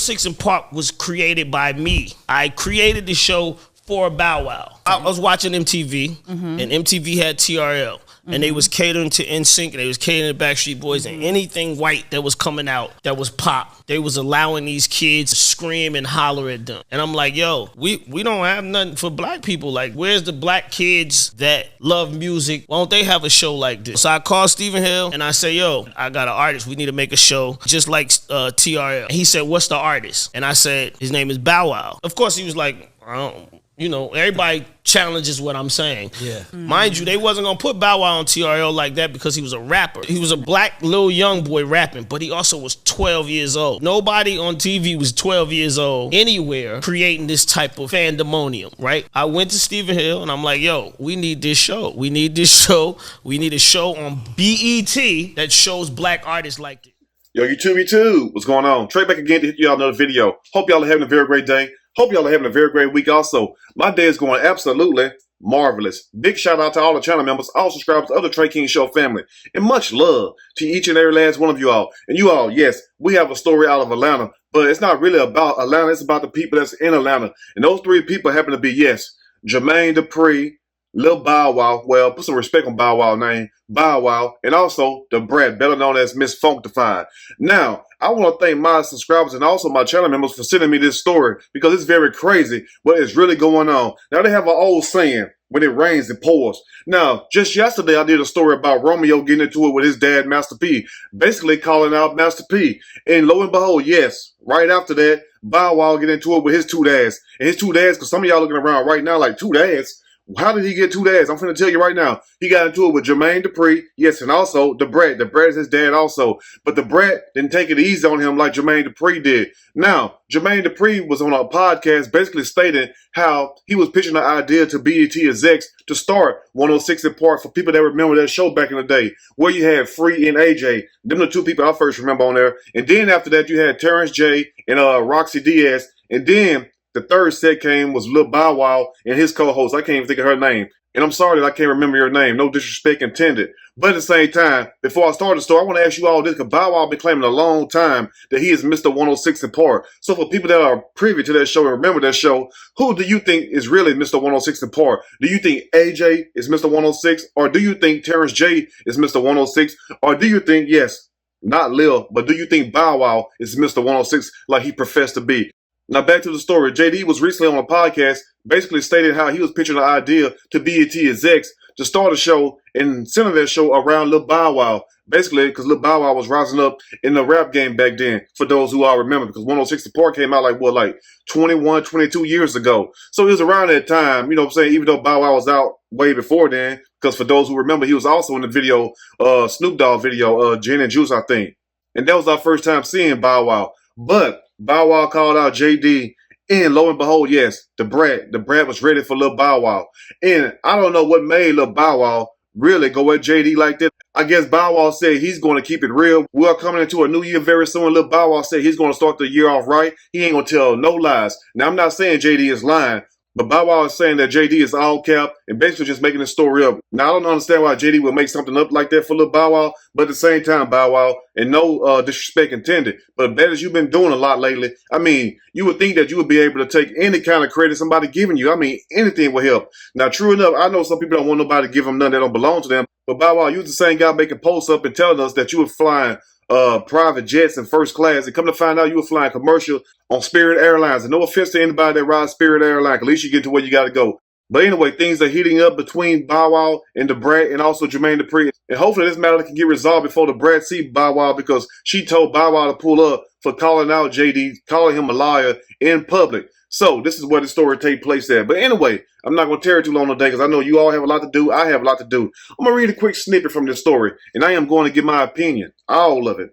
106 in Park was created by me. I created the show for Bow Wow. I was watching MTV, and MTV had TRL. And they was catering to NSYNC, and they was catering to Backstreet Boys, and anything white that was coming out that was pop, they was allowing these kids to scream and holler at them. And I'm like, yo, we don't have nothing for black people. Like, where's the black kids that love music? Why don't they have a show like this? So I called Stephen Hill, and I say, yo, I got an artist. We need to make a show just like TRL. And he said, what's the artist? And I said, his name is Bow Wow. Of course, he was like, I don't. You know, everybody challenges what I'm saying. Yeah. Mind you, they wasn't going to put Bow Wow on TRL like that because he was a rapper. He was a black little young boy rapping, but he also was 12 years old. Nobody on TV was 12 years old anywhere creating this type of fandemonium, right? I went to Stephen Hill and I'm like, yo, we need this show. We need this show. We need a show on BET that shows black artists like this. Yo, YouTube, what's going on? Trey back again to hit y'all another video. Hope y'all are having a very great day. Hope y'all are having a very great week also. My day is going absolutely marvelous. Big shout out to all the channel members, all subscribers of the Trey King Show family. And much love to each and every last one of you all. And you all, yes, we have a story out of Atlanta, but it's not really about Atlanta. It's about the people that's in Atlanta. And those three people happen to be, yes, Jermaine Dupri, Lil Bow Wow, well, put some respect on Bow Wow's name, Bow Wow, and also the Brat, better known as Miss Funktified. Now, I want to thank my subscribers and also my channel members for sending me this story because it's very crazy what is really going on. Now, they have an old saying, when it rains, it pours. Now, just yesterday, I did a story about Romeo getting into it with his dad, Master P, basically calling out Master P. And lo and behold, yes, right after that, Bow Wow get into it with his two dads. And his two dads, because some of y'all looking around right now like, two dads? How did he get two dads? I'm finna tell you right now. He got into it with Jermaine Dupri, yes, and also the Brat. The Brat is his dad also. But the Brat didn't take it easy on him like Jermaine Dupri did. Now, Jermaine Dupri was on a podcast basically stating how he was pitching the idea to BET execs to start 106 in Park for people that remember that show back in the day, where you had Free and AJ. Them the two people I first remember on there. And then after that, you had Terrence J and Roxy Diaz. And then the third set came was Lil Bow Wow and his co-host. I can't even think of her name. And I'm sorry that I can't remember your name. No disrespect intended. But at the same time, before I start the story, I want to ask you all this, because Bow Wow been claiming a long time that he is Mr. 106 in Park. So for people that are privy to that show and remember that show, who do you think is really Mr. 106 in Park? Do you think AJ is Mr. 106? Or do you think Terrence J is Mr. 106? Or do you think, yes, not Lil, but do you think Bow Wow is Mr. 106 like he professed to be? Now back to the story. JD was recently on a podcast basically stating how he was pitching the idea to BET execs to start a show and center that show around Lil Bow Wow. Basically, because Lil Bow Wow was rising up in the rap game back then, for those who all remember, because 106 in Park came out like 21, 22 years ago. So it was around that time, you know what I'm saying, even though Bow Wow was out way before then, because for those who remember, he was also in the video, Snoop Dogg video, Gin and Juice, I think. And that was our first time seeing Bow Wow. But Bow Wow called out JD, and lo and behold, yes, the Brat was ready for Lil Bow Wow. And I don't know what made Lil Bow Wow really go at JD like that. I guess Bow Wow said he's going to keep it real. We're coming into a new year very soon. Lil Bow Wow said he's going to start the year off right. He ain't going to tell no lies. Now, I'm not saying JD is lying, but Bow Wow is saying that JD is all cap and basically just making the story up. Now, I don't understand why JD would make something up like that for Lil Bow Wow, but at the same time, Bow Wow, and no disrespect intended, but as you've been doing a lot lately, I mean, you would think that you would be able to take any kind of credit somebody giving you. I mean, anything will help. Now, true enough, I know some people don't want nobody to give them nothing that don't belong to them, but Bow Wow, you was the same guy making posts up and telling us that you were flying private jets in first class, and come to find out you were flying commercial on Spirit Airlines. And no offense to anybody that rides Spirit Airlines, at least you get to where you got to go. But anyway, things are heating up between Bow Wow and the Brat and also Jermaine Dupri. And hopefully this matter can get resolved before the Brat see Bow Wow, because she told Bow Wow to pull up for calling out JD, calling him a liar in public. So this is where the story take place at. But anyway, I'm not going to tear it too long today because I know you all have a lot to do. I have a lot to do. I'm going to read a quick snippet from this story, and I am going to give my opinion. All of it.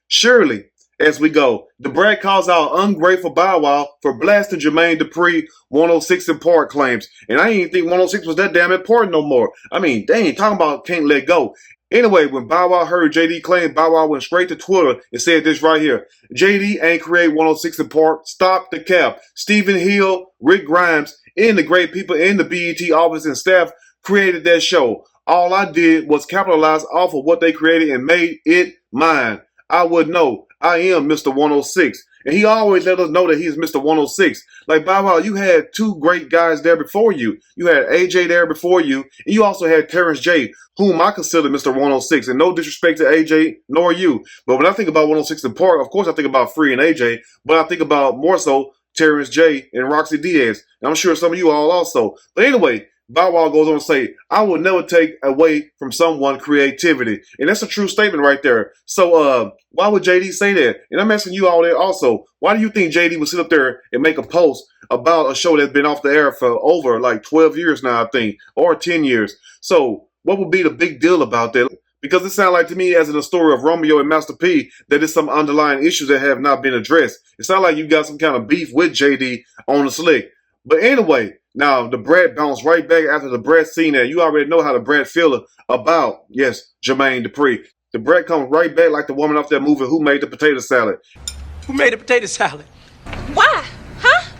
Surely, as we go, the Brat calls out ungrateful Bow Wow for blasting Jermaine Dupri 106 in Park claims. And I didn't think 106 was that damn important no more. I mean, they ain't talking about can't let go. Anyway, when Bow Wow heard JD claim, Bow Wow went straight to Twitter and said this right here. JD ain't create 106 in Park. Stop the cap. Stephen Hill, Rick Grimes, and the great people in the BET office and staff created that show. All I did was capitalize off of what they created and made it mine. I would know. I am Mr. 106. And he always let us know that he is Mr. 106. Like, Bow Wow, you had two great guys there before you. You had AJ there before you, and you also had Terrence J, whom I consider Mr. 106. And no disrespect to AJ, nor you. But when I think about 106 in Park, of course I think about Free and AJ, but I think about more so Terrence J and Roxy Diaz. And I'm sure some of you all also. But anyway, Bow Wow goes on to say, I will never take away from someone creativity. And that's a true statement right there. So why would JD say that? And I'm asking you all there also, why do you think JD would sit up there and make a post about a show that's been off the air for over like 12 years now, I think, or 10 years? So what would be the big deal about that? Because it sounds like to me, as in the story of Romeo and Master P, that there's some underlying issues that have not been addressed. It sounds like you got some kind of beef with JD on the slick. But anyway, now the Brat bounced right back after the Brat seen that. You already know how the Brat feel about, yes, Jermaine Dupri. The Brat comes right back like the woman off that movie, Who Made the Potato Salad. Who made the potato salad? Why? Huh?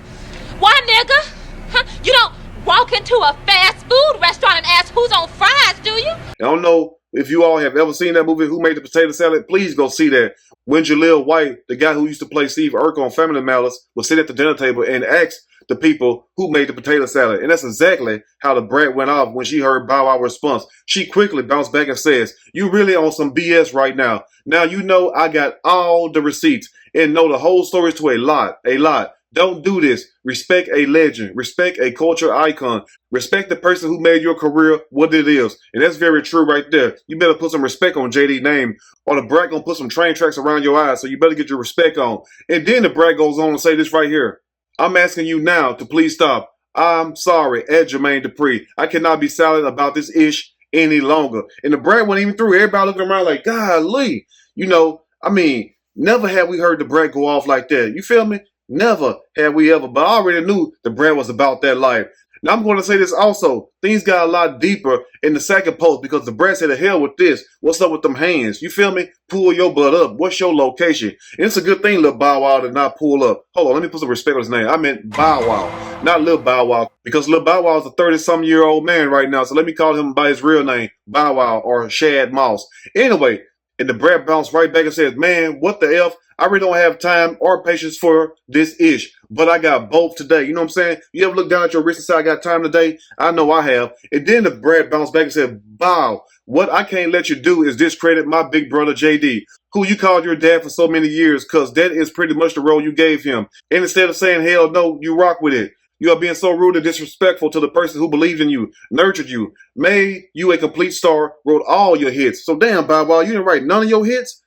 Why, nigga? Huh? You don't walk into a fast food restaurant and ask who's on fries, do you? I don't know if you all have ever seen that movie, Who Made the Potato Salad. Please go see that. When Jaleel White, the guy who used to play Steve Urkel on Family Matters, was sitting at the dinner table and asked the people who made the potato salad. And that's exactly how the Brat went off when she heard Bow Wow's response. She quickly bounced back and says, you really on some BS right now. Now you know I got all the receipts and know the whole story to a lot. Don't do this. Respect a legend. Respect a culture icon. Respect the person who made your career what it is. And that's very true right there. You better put some respect on JD's name, or the Brat gonna put some train tracks around your eyes, so you better get your respect on. And then the Brat goes on to say this right here. I'm asking you now to please stop. I'm sorry, at Jermaine Dupri. I cannot be silent about this ish any longer. And the Brat went even through. Everybody looking around like, golly. You know, I mean, never have we heard the Brat go off like that. You feel me? Never have we ever. But I already knew the Brat was about that life. Now, I'm going to say this also. Things got a lot deeper in the second post because the Brat said, the hell with this. What's up with them hands? You feel me? Pull your butt up. What's your location? And it's a good thing Lil Bow Wow did not pull up. Hold on, let me put some respect on his name. I meant Bow Wow, not Lil Bow Wow. Because Lil Bow Wow is a 30-some-year-old man right now. So let me call him by his real name, Bow Wow or Shad Moss. Anyway, and the Brat bounced right back and says, man, what the F? I really don't have time or patience for this ish, but I got both today. You know what I'm saying? You ever look down at your wrist and say, I got time today? I know I have. And then the Brat bounced back and said, Bow, what I can't let you do is discredit my big brother JD, who you called your dad for so many years, because that is pretty much the role you gave him. And instead of saying, hell no, you rock with it. You are being so rude and disrespectful to the person who believed in you, nurtured you, made you a complete star, wrote all your hits. So damn, Bow Wow, you didn't write none of your hits?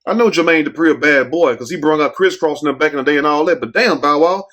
I know Jermaine Dupri a bad boy because he brought up crisscrossing them back in the day and all that, but damn, Bow Wow,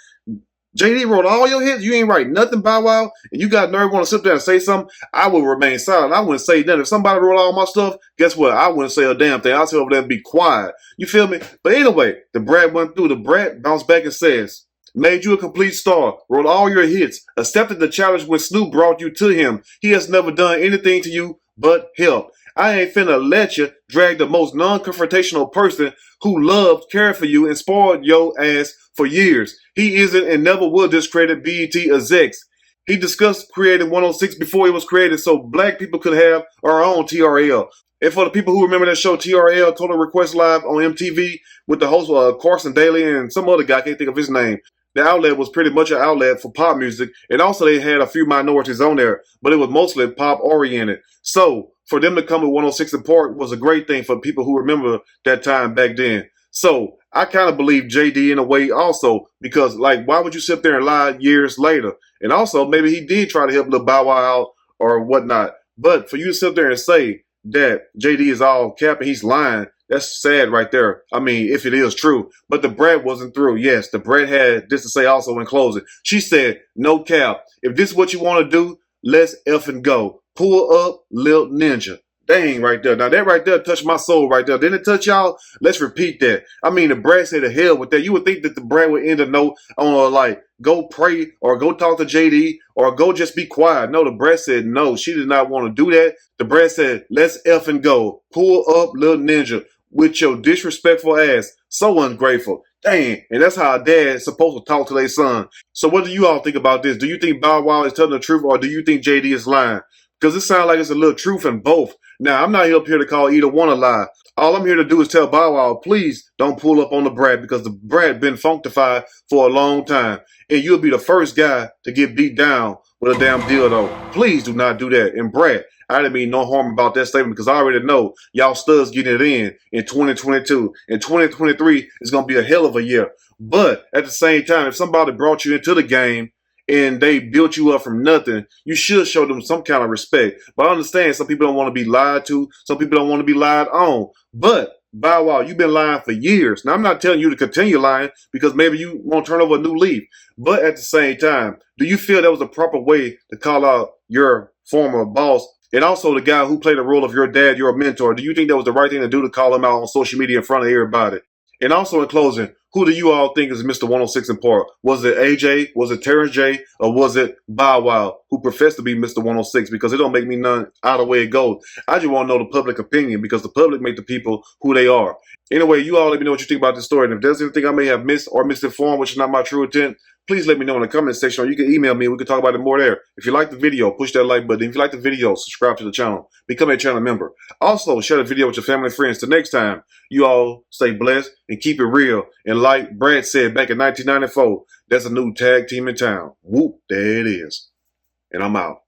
JD wrote all your hits. You ain't write nothing, Bow Wow, and you got nerve want to sit there and say something. I would remain silent. I wouldn't say nothing. If somebody wrote all my stuff, guess what? I wouldn't say a damn thing. I'd sit over there and be quiet. You feel me? But anyway, the Brat went through. The Brat bounced back and says, made you a complete star, wrote all your hits, accepted the challenge when Snoop brought you to him. He has never done anything to you but help. I ain't finna let you drag the most non-confrontational person who loved, cared for you, and spoiled your ass for years. He isn't and never will discredit BET execs. He discussed creating 106 before it was created so black people could have our own TRL. And for the people who remember that show TRL, Total Request Live on MTV, with the host Carson Daly and some other guy, I can't think of his name. The outlet was pretty much an outlet for pop music, and also they had a few minorities on there, but it was mostly pop oriented. So for them to come with 106 in Park was a great thing for people who remember that time back then. So I kind of believe JD in a way also, because like, why would you sit there and lie years later? And also maybe he did try to help Lil Bow Wow out or whatnot. But for you to sit there and say that JD is all cap and he's lying, that's sad right there. I mean, if it is true. But the Brat wasn't through. Yes, the Brat had this to say also in closing. She said, no cap. If this is what you want to do, let's effing go. Pull up, Lil Ninja. Dang, right there. Now, that right there touched my soul right there. Didn't it touch y'all? Let's repeat that. I mean, the Brat said to hell with that. You would think that the Brat would end a note on, like, go pray or go talk to JD or go just be quiet. No, the Brat said no. She did not want to do that. The Brat said, let's effing go. Pull up, Lil Ninja, with your disrespectful ass. So ungrateful. Dang. And that's how a dad's supposed to talk to their son. So what do you all think about this? Do you think Bow Wow is telling the truth or do you think JD is lying? Because it sounds like it's a little truth in both. Now, I'm not up here to call either one a lie. All I'm here to do is tell Bow Wow, please don't pull up on the Brat, because the Brat been functified for a long time. And you'll be the first guy to get beat down with a damn dildo. Please do not do that. And Brat, I didn't mean no harm about that statement, because I already know y'all studs getting it in 2022. And 2023 is going to be a hell of a year. But at the same time, if somebody brought you into the game and they built you up from nothing, you should show them some kind of respect. But I understand some people don't want to be lied to. Some people don't want to be lied on. But Bow Wow, you've been lying for years. Now, I'm not telling you to continue lying, because maybe you want to turn over a new leaf. But at the same time, do you feel that was the proper way to call out your former boss, and also the guy who played the role of your dad, your mentor? Do you think that was the right thing to do, to call him out on social media in front of everybody? And also, in closing, who do you all think is Mr. 106 in Park? Was it AJ? Was it Terrence J? Or was it Bow Wow, who professed to be Mr. 106? Because it don't make me none out of the way it goes. I just want to know the public opinion, because the public make the people who they are. Anyway, you all let me know what you think about this story. And if there's anything I may have missed or misinformed, which is not my true intent, please let me know in the comment section, or you can email me. We can talk about it more there. If you like the video, push that like button. If you like the video, subscribe to the channel. Become a channel member. Also, share the video with your family and friends. Till next time, you all stay blessed and keep it real. And like Brat said back in 1994, there's a new tag team in town. Whoop, there it is. And I'm out.